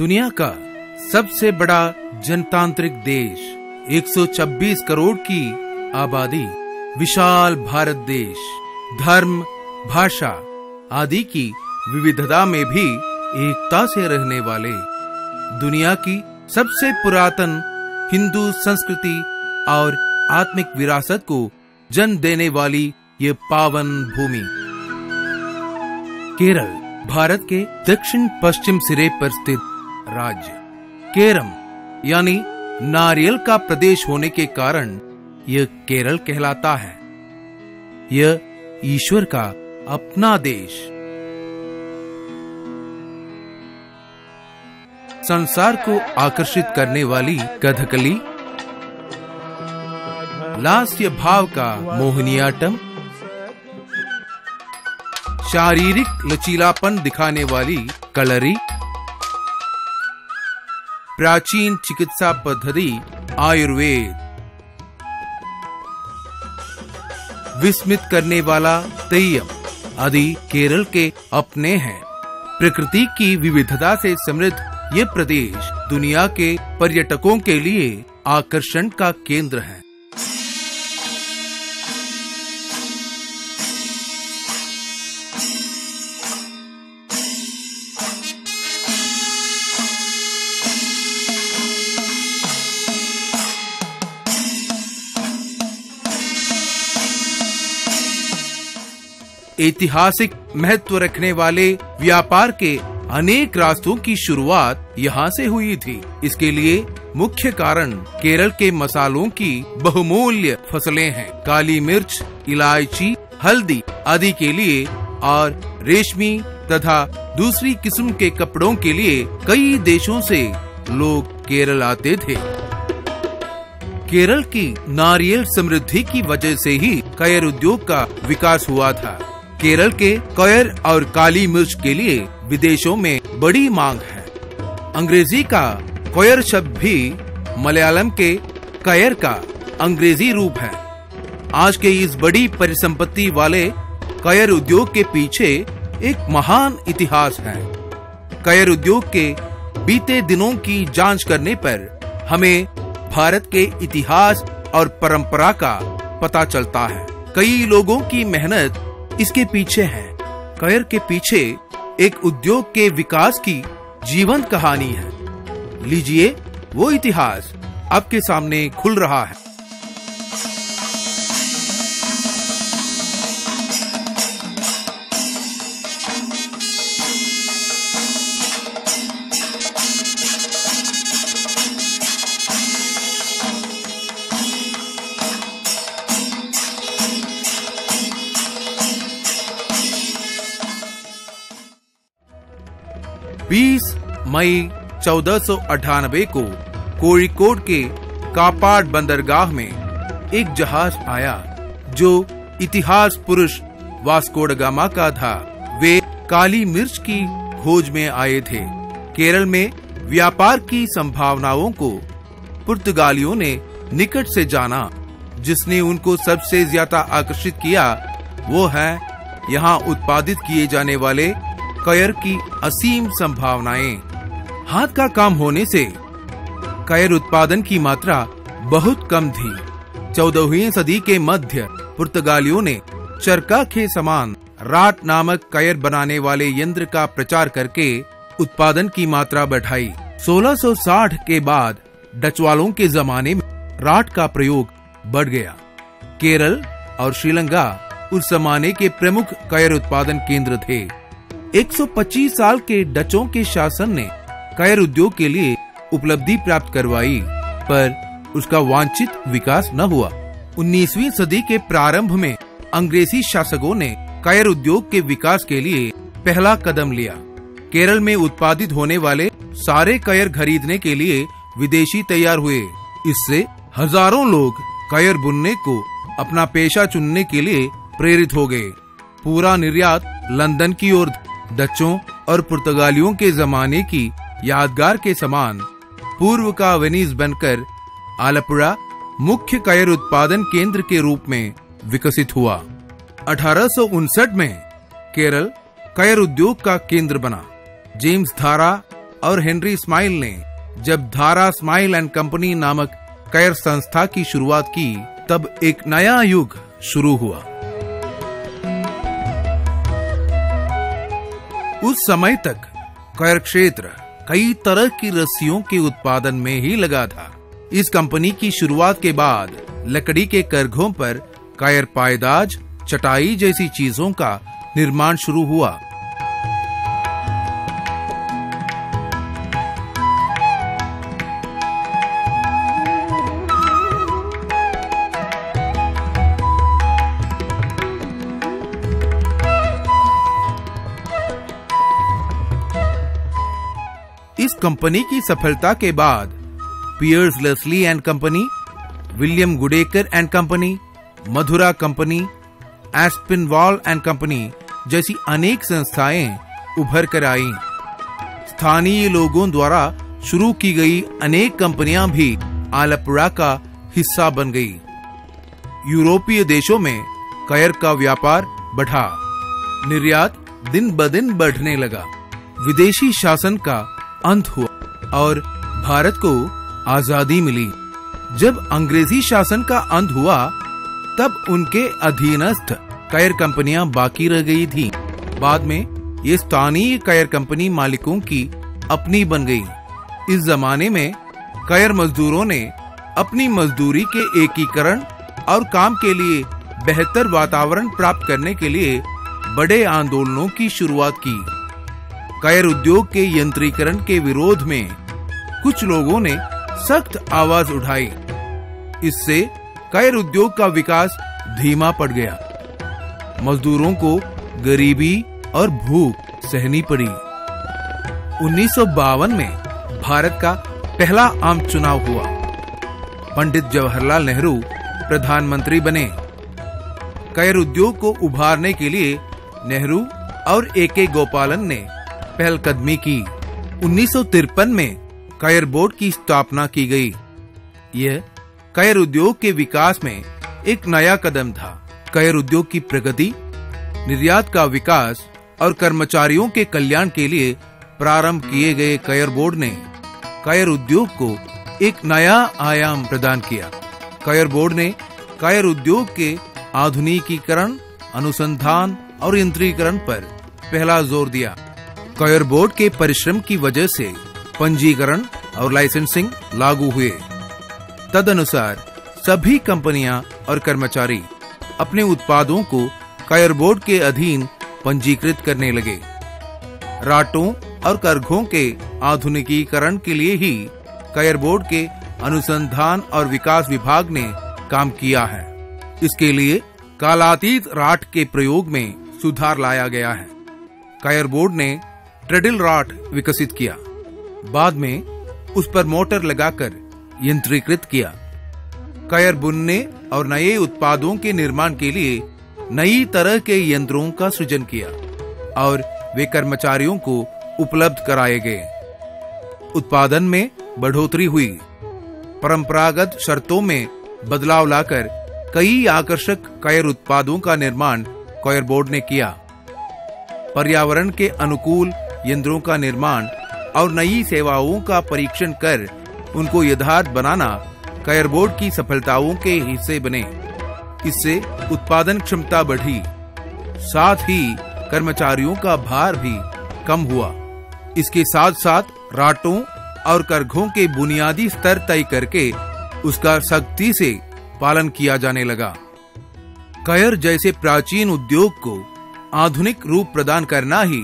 दुनिया का सबसे बड़ा जनतांत्रिक देश, 126 करोड़ की आबादी, विशाल भारत देश, धर्म, भाषा आदि की विविधता में भी एकता से रहने वाले, दुनिया की सबसे पुरातन हिंदू संस्कृति और आत्मिक विरासत को जन्म देने वाली ये पावन भूमि। केरल भारत के दक्षिण पश्चिम सिरे पर स्थित राज्य। केरम यानी नारियल का प्रदेश होने के कारण यह केरल कहलाता है। यह ईश्वर का अपना देश। संसार को आकर्षित करने वाली कथकली, लास्य भाव का मोहिनीअट्टम, शारीरिक लचीलापन दिखाने वाली कलरी, प्राचीन चिकित्सा पद्धति आयुर्वेद, विस्मित करने वाला तेय्यम आदि केरल के अपने हैं। प्रकृति की विविधता से समृद्ध ये प्रदेश दुनिया के पर्यटकों के लिए आकर्षण का केंद्र है। ऐतिहासिक महत्व रखने वाले व्यापार के अनेक रास्तों की शुरुआत यहाँ से हुई थी। इसके लिए मुख्य कारण केरल के मसालों की बहुमूल्य फसलें हैं। काली मिर्च, इलायची, हल्दी आदि के लिए और रेशमी तथा दूसरी किस्म के कपड़ों के लिए कई देशों से लोग केरल आते थे। केरल की नारियल समृद्धि की वजह से ही कयर उद्योग का विकास हुआ था। केरल के कयर और काली मिर्च के लिए विदेशों में बड़ी मांग है। अंग्रेजी का कयर शब्द भी मलयालम के कयर का अंग्रेजी रूप है। आज के इस बड़ी परिसंपत्ति वाले कयर उद्योग के पीछे एक महान इतिहास है। कयर उद्योग के बीते दिनों की जांच करने पर हमें भारत के इतिहास और परंपरा का पता चलता है। कई लोगों की मेहनत इसके पीछे है। कयर के पीछे एक उद्योग के विकास की जीवंत कहानी है। लीजिए वो इतिहास आपके सामने खुल रहा है। मई 1498 को कोझिकोड के कापाड बंदरगाह में एक जहाज आया जो इतिहास पुरुष वास्को ड गामा का था। वे काली मिर्च की खोज में आए थे। केरल में व्यापार की संभावनाओं को पुर्तगालियों ने निकट से जाना। जिसने उनको सबसे ज्यादा आकर्षित किया वो है यहाँ उत्पादित किए जाने वाले कयर की असीम संभावनाएं। हाथ का काम होने से कयर उत्पादन की मात्रा बहुत कम थी। 14वीं सदी के मध्य पुर्तगालियों ने चरखा के समान राट नामक कयर बनाने वाले यंत्र का प्रचार करके उत्पादन की मात्रा बढ़ाई। 1660 के बाद डच वालों के जमाने में राट का प्रयोग बढ़ गया। केरल और श्रीलंका उस जमाने के प्रमुख कयर उत्पादन केंद्र थे। 125 साल के डचों के शासन ने कयर उद्योग के लिए उपलब्धि प्राप्त करवाई, पर उसका वांछित विकास न हुआ। 19वीं सदी के प्रारंभ में अंग्रेजी शासकों ने कयर उद्योग के विकास के लिए पहला कदम लिया। केरल में उत्पादित होने वाले सारे कयर खरीदने के लिए विदेशी तैयार हुए। इससे हजारों लोग कयर बुनने को अपना पेशा चुनने के लिए प्रेरित हो गए। पूरा निर्यात लंदन की ओर डचों और पुर्तगालियों के जमाने की यादगार के समान पूर्व का वेनिस बनकर आलपुड़ा मुख्य कयर उत्पादन केंद्र के रूप में विकसित हुआ। 1859 में केरल कयर उद्योग का केंद्र बना। जेम्स धारा और हेनरी स्माइल ने जब धारा स्माइल एंड कंपनी नामक कयर संस्था की शुरुआत की, तब एक नया युग शुरू हुआ। उस समय तक कयर क्षेत्र कई तरह की रस्सियों के उत्पादन में ही लगा था। इस कंपनी की शुरुआत के बाद लकड़ी के करघों पर कयर पायदाज, चटाई जैसी चीजों का निर्माण शुरू हुआ। इस कंपनी की सफलता के बाद Pierce Leslie and company, William Goodacre and company, Madura company, Aspinwall and company जैसी अनेक संस्थाएं उभर कर आईं। स्थानीय लोगों द्वारा शुरू की गई अनेक कंपनियां भी आलपुरा का हिस्सा बन गई। यूरोपीय देशों में कयर का व्यापार बढ़ा, निर्यात दिन ब दिन बढ़ने लगा। विदेशी शासन का अंत हुआ और भारत को आजादी मिली। जब अंग्रेजी शासन का अंत हुआ, तब उनके अधीनस्थ कयर कंपनियां बाकी रह गई थी। बाद में ये स्थानीय कयर कंपनी मालिकों की अपनी बन गई। इस जमाने में कयर मजदूरों ने अपनी मजदूरी के एकीकरण और काम के लिए बेहतर वातावरण प्राप्त करने के लिए बड़े आंदोलनों की शुरुआत की। कयर उद्योग के यंत्रीकरण के विरोध में कुछ लोगों ने सख्त आवाज उठाई। इससे कयर उद्योग का विकास धीमा पड़ गया। मजदूरों को गरीबी और भूख सहनी पड़ी। 1952 में भारत का पहला आम चुनाव हुआ। पंडित जवाहरलाल नेहरू प्रधानमंत्री बने। कयर उद्योग को उभारने के लिए नेहरू और A.K. गोपालन ने पहलकदमी की। 1953 में कयर बोर्ड की स्थापना की गई। यह कयर उद्योग के विकास में एक नया कदम था। कयर उद्योग की प्रगति, निर्यात का विकास और कर्मचारियों के कल्याण के लिए प्रारंभ किए गए कयर बोर्ड ने कयर उद्योग को एक नया आयाम प्रदान किया। कयर बोर्ड ने कयर उद्योग के आधुनिकीकरण, अनुसंधान और यंत्रीकरण पर पहला जोर दिया। कयर बोर्ड के परिश्रम की वजह से पंजीकरण और लाइसेंसिंग लागू हुए। तदनुसार सभी कंपनियां और कर्मचारी अपने उत्पादों को कयर बोर्ड के अधीन पंजीकृत करने लगे। राटों और करघों के आधुनिकीकरण के लिए ही कयर बोर्ड के अनुसंधान और विकास विभाग ने काम किया है। इसके लिए कालातीत राट के प्रयोग में सुधार लाया गया है। कयर बोर्ड ने ट्रेडल राट विकसित किया। बाद में उस पर मोटर लगाकर यंत्रीकृत किया। कयर बुनने और नए उत्पादों के निर्माण के लिए नई तरह के यंत्रों का सृजन किया और वे कर्मचारियों को उपलब्ध कराए गए। उत्पादन में बढ़ोतरी हुई। परंपरागत शर्तों में बदलाव लाकर कई आकर्षक कयर उत्पादों का निर्माण कयर बोर्ड ने किया। पर्यावरण के अनुकूल यंत्रों का निर्माण और नई सेवाओं का परीक्षण कर उनको यथार्थ बनाना कयर बोर्ड की सफलताओं के हिस्से बने। इससे उत्पादन क्षमता बढ़ी, साथ ही कर्मचारियों का भार भी कम हुआ। इसके साथ साथ राटों और करघों के बुनियादी स्तर तय करके उसका सख्ती से पालन किया जाने लगा। कयर जैसे प्राचीन उद्योग को आधुनिक रूप प्रदान करना ही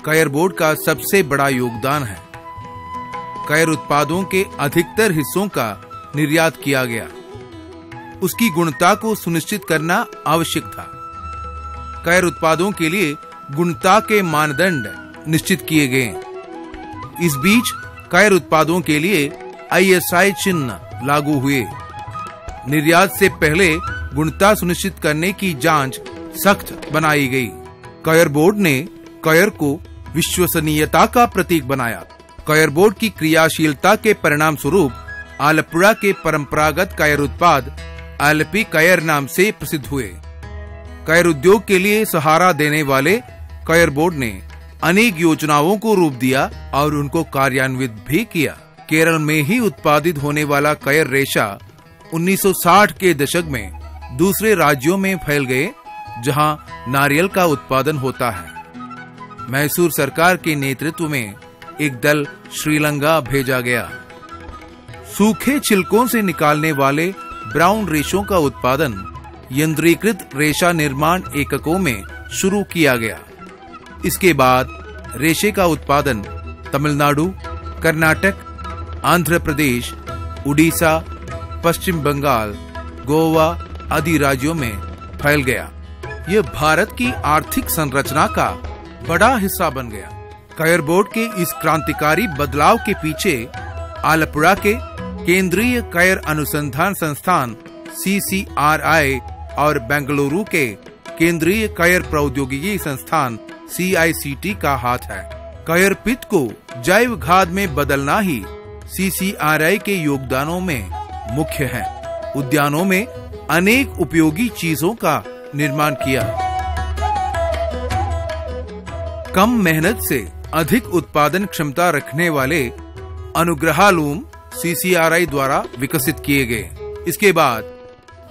कयर बोर्ड का सबसे बड़ा योगदान है। कयर उत्पादों के अधिकतर हिस्सों का निर्यात किया गया। उसकी गुणवत्ता को सुनिश्चित करना आवश्यक था। कयर उत्पादों के लिए गुणवत्ता के मानदंड निश्चित किए गए। इस बीच कयर उत्पादों के लिए ISI चिन्ह लागू हुए। निर्यात से पहले गुणवत्ता सुनिश्चित करने की जांच सख्त बनाई गई। कयर बोर्ड ने कयर को विश्वसनीयता का प्रतीक बनाया। कयर बोर्ड की क्रियाशीलता के परिणाम स्वरूप आलपुरा के परंपरागत कयर उत्पाद आलपी कयर नाम से प्रसिद्ध हुए। कयर उद्योग के लिए सहारा देने वाले कयर बोर्ड ने अनेक योजनाओं को रूप दिया और उनको कार्यान्वित भी किया। केरल में ही उत्पादित होने वाला कयर रेशा 1960 के दशक में दूसरे राज्यों में फैल गए, जहां नारियल का उत्पादन होता है। मैसूर सरकार के नेतृत्व में एक दल श्रीलंका भेजा गया। सूखे छिलकों से निकालने वाले ब्राउन रेशों का उत्पादन यंत्रीकृत रेशा निर्माण एककों में शुरू किया गया। इसके बाद रेशे का उत्पादन तमिलनाडु, कर्नाटक, आंध्र प्रदेश, उड़ीसा, पश्चिम बंगाल, गोवा आदि राज्यों में फैल गया। यह भारत की आर्थिक संरचना का बड़ा हिस्सा बन गया। कयर बोर्ड के इस क्रांतिकारी बदलाव के पीछे आलपुरा के केंद्रीय कयर अनुसंधान संस्थान CCRI और बेंगलुरु के केंद्रीय कयर प्रौद्योगिकी संस्थान CICT का हाथ है। कयर पित्त को जैव खाद में बदलना ही CCRI के योगदानों में मुख्य है। उद्यानों में अनेक उपयोगी चीजों का निर्माण किया। कम मेहनत से अधिक उत्पादन क्षमता रखने वाले अनुग्रहालूम CCRI द्वारा विकसित किए गए। इसके बाद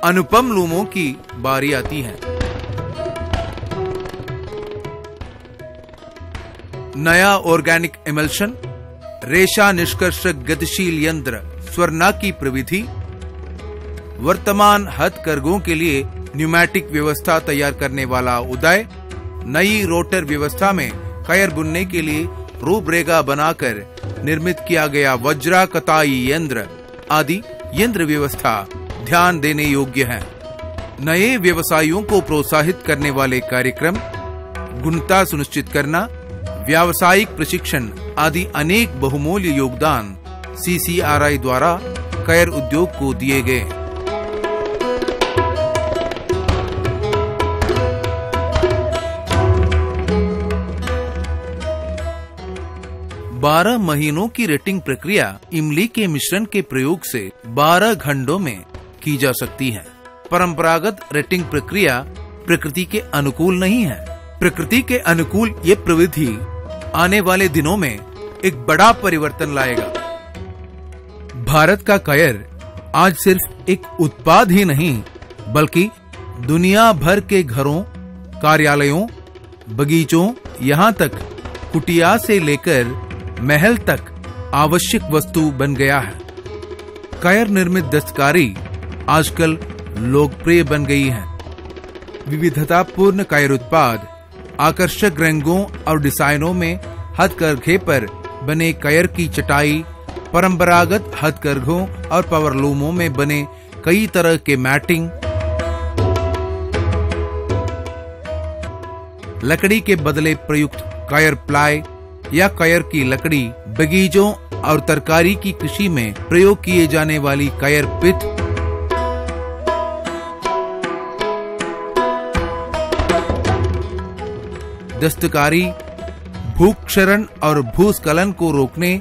अनुपम लूमों की बारी आती है। नया ऑर्गेनिक एमल्शन, रेशा निष्कर्षक गतिशील यंत्र स्वर्णा की प्रविधि, वर्तमान हथकरघों के लिए न्यूमैटिक व्यवस्था तैयार करने वाला उदय, नई रोटर व्यवस्था में कयर बुनने के लिए रूपरेखा बनाकर निर्मित किया गया वज्रा कताई यंत्र आदि यंत्र व्यवस्था ध्यान देने योग्य है। नए व्यवसायों को प्रोत्साहित करने वाले कार्यक्रम, गुणवत्ता सुनिश्चित करना, व्यावसायिक प्रशिक्षण आदि अनेक बहुमूल्य योगदान CCRI द्वारा कयर उद्योग को दिए गए। बारह महीनों की रेटिंग प्रक्रिया इमली के मिश्रण के प्रयोग से 12 घंटों में की जा सकती है। परंपरागत रेटिंग प्रक्रिया प्रकृति के अनुकूल नहीं है। प्रकृति के अनुकूल ये प्रविधि आने वाले दिनों में एक बड़ा परिवर्तन लाएगा। भारत का कयर आज सिर्फ एक उत्पाद ही नहीं, बल्कि दुनिया भर के घरों, कार्यालयों, बगीचों, यहाँ तक कुटिया से लेकर महल तक आवश्यक वस्तु बन गया है। कयर निर्मित दस्तकारी आजकल लोकप्रिय बन गई है। विविधतापूर्ण कयर उत्पाद आकर्षक रंगों और डिजाइनों में हथकरघे पर बने कयर की चटाई, परंपरागत हथकरघों और पावरलूमों में बने कई तरह के मैटिंग, लकड़ी के बदले प्रयुक्त कयर प्लाई या कयर की लकड़ी, बगीचों और तरकारी की कृषि में प्रयोग किए जाने वाली कयर पित्त, दस्तकारी, भूक्षरण और भूस्खलन को रोकने,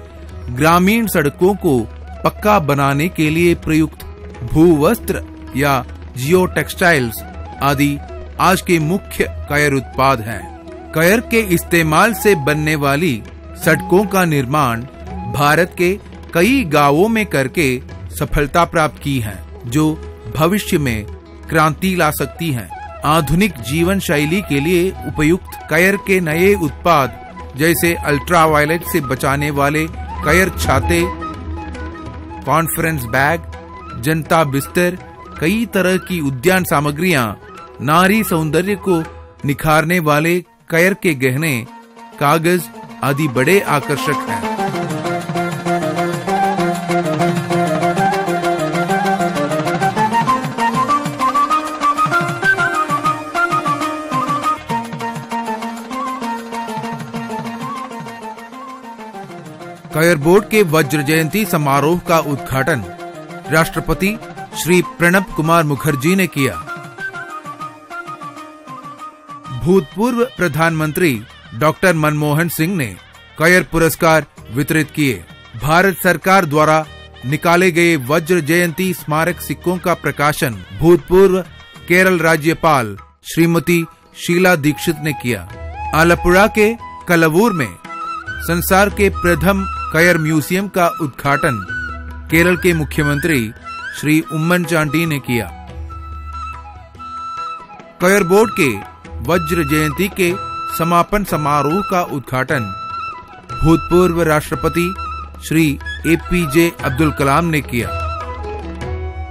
ग्रामीण सड़कों को पक्का बनाने के लिए प्रयुक्त भूवस्त्र या जियो टेक्सटाइल्स आदि आज के मुख्य कयर उत्पाद हैं। कयर के इस्तेमाल से बनने वाली सड़कों का निर्माण भारत के कई गांवों में करके सफलता प्राप्त की है, जो भविष्य में क्रांति ला सकती हैं। आधुनिक जीवन शैली के लिए उपयुक्त कयर के नए उत्पाद जैसे अल्ट्रावायलेट से बचाने वाले कयर छाते, कॉन्फ्रेंस बैग, जनता बिस्तर, कई तरह की उद्यान सामग्रियां, नारी सौंदर्य को निखारने वाले कयर के गहने, कागज आदि बड़े आकर्षक हैं। कयर बोर्ड के वज्र जयंती समारोह का उद्घाटन राष्ट्रपति श्री प्रणब कुमार मुखर्जी ने किया। भूतपूर्व प्रधानमंत्री डॉक्टर मनमोहन सिंह ने कयर पुरस्कार वितरित किए। भारत सरकार द्वारा निकाले गए वज्र जयंती स्मारक सिक्कों का प्रकाशन भूतपूर्व केरल राज्यपाल श्रीमती शीला दीक्षित ने किया। आलपुरा के कलवूर में संसार के प्रथम कयर म्यूजियम का उद्घाटन केरल के मुख्यमंत्री श्री उम्मन चांडी ने किया। कयर बोर्ड के वज्र जयंती के समापन समारोह का उद्घाटन भूतपूर्व राष्ट्रपति श्री APJ अब्दुल कलाम ने किया।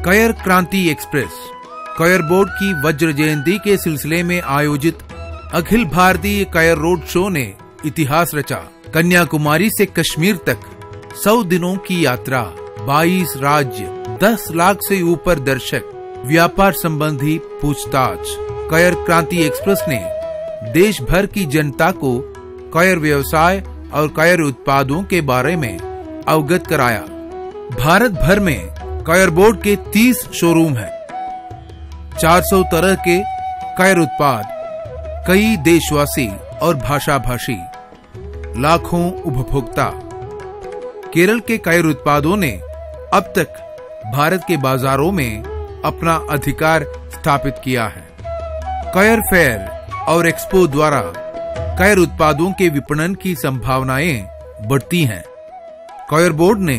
कयर क्रांति एक्सप्रेस कयर बोर्ड की वज्र जयंती के सिलसिले में आयोजित Akhil Bharatiya coir road show ने इतिहास रचा। कन्याकुमारी से कश्मीर तक 100 दिनों की यात्रा, 22 राज्य, 10 लाख से ऊपर दर्शक, व्यापार संबंधी पूछताछ। कयर क्रांति एक्सप्रेस ने देश भर की जनता को कयर व्यवसाय और कयर उत्पादों के बारे में अवगत कराया। भारत भर में कयर बोर्ड के 30 शोरूम हैं, 400 तरह के कयर उत्पाद, कई देशवासी और भाषा भाषी, लाखों उपभोक्ता। केरल के कयर उत्पादों ने अब तक भारत के बाजारों में अपना अधिकार स्थापित किया है। कयर फेयर और एक्सपो द्वारा कयर उत्पादों के विपणन की संभावनाएं बढ़ती हैं। कयर बोर्ड ने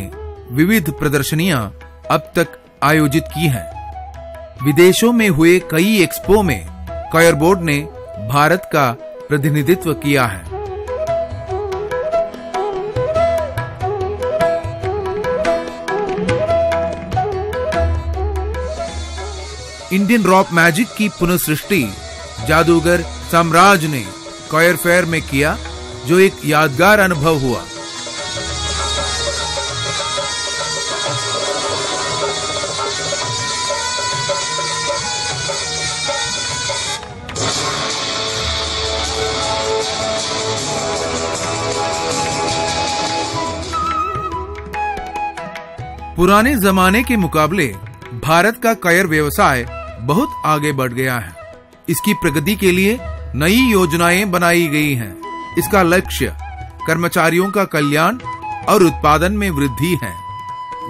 विविध प्रदर्शनियां अब तक आयोजित की हैं। विदेशों में हुए कई एक्सपो में कयर बोर्ड ने भारत का प्रतिनिधित्व किया है। इंडियन रॉक मैजिक की पुनःसृष्टि जादूगर साम्राज ने कयर फेयर में किया, जो एक यादगार अनुभव हुआ। पुराने जमाने के मुकाबले भारत का कयर व्यवसाय बहुत आगे बढ़ गया है। इसकी प्रगति के लिए नई योजनाएं बनाई गई हैं। इसका लक्ष्य कर्मचारियों का कल्याण और उत्पादन में वृद्धि है।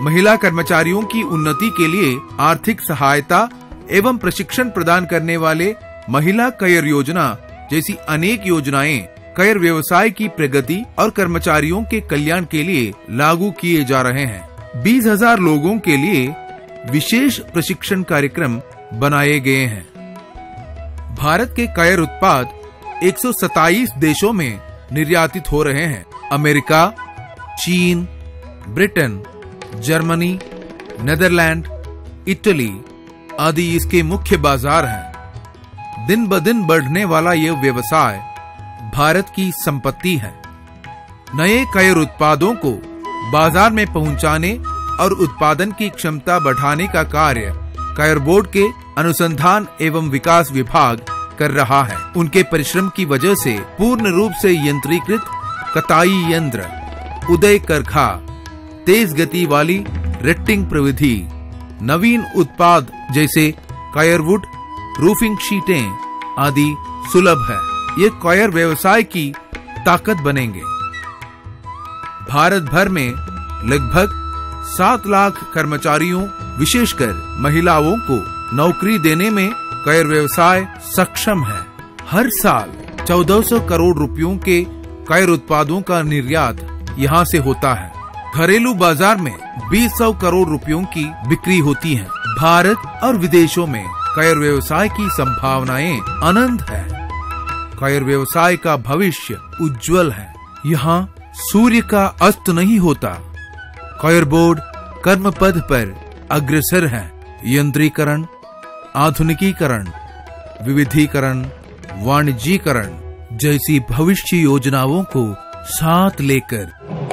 महिला कर्मचारियों की उन्नति के लिए आर्थिक सहायता एवं प्रशिक्षण प्रदान करने वाले महिला कयर योजना जैसी अनेक योजनाएं कयर व्यवसाय की प्रगति और कर्मचारियों के कल्याण के लिए लागू किए जा रहे हैं। 20,000 लोगों के लिए विशेष प्रशिक्षण कार्यक्रम बनाए गए हैं। भारत के कयर उत्पाद 127 देशों में निर्यातित हो रहे हैं। अमेरिका, चीन, ब्रिटेन, जर्मनी, नेदरलैंड, इटली आदि इसके मुख्य बाजार हैं। दिन ब दिन बढ़ने वाला यह व्यवसाय भारत की संपत्ति है। नए कयर उत्पादों को बाजार में पहुंचाने और उत्पादन की क्षमता बढ़ाने का कार्य कयर बोर्ड के अनुसंधान एवं विकास विभाग कर रहा है। उनके परिश्रम की वजह से पूर्ण रूप से यंत्रीकृत कताई यंत्र, उदय करखा, तेज गति वाली रेटिंग प्रविधि, नवीन उत्पाद जैसे कयरवुड, रूफिंग शीटें आदि सुलभ है। ये कयर व्यवसाय की ताकत बनेंगे। भारत भर में लगभग 7 लाख कर्मचारियों, विशेषकर महिलाओं को नौकरी देने में कयर व्यवसाय सक्षम है। हर साल 1400 करोड़ रुपयों के कयर उत्पादों का निर्यात यहाँ से होता है। घरेलू बाजार में 200 करोड़ रुपयों की बिक्री होती है। भारत और विदेशों में कयर व्यवसाय की संभावनाएं अनंत है। कयर व्यवसाय का भविष्य उज्जवल है। यहाँ सूर्य का अस्त नहीं होता। कयर बोर्ड कर्म पथ पर अग्रसर है। यंत्रीकरण, आधुनिकीकरण, विविधीकरण, वाणिज्यीकरण जैसी भविष्य योजनाओं को साथ लेकर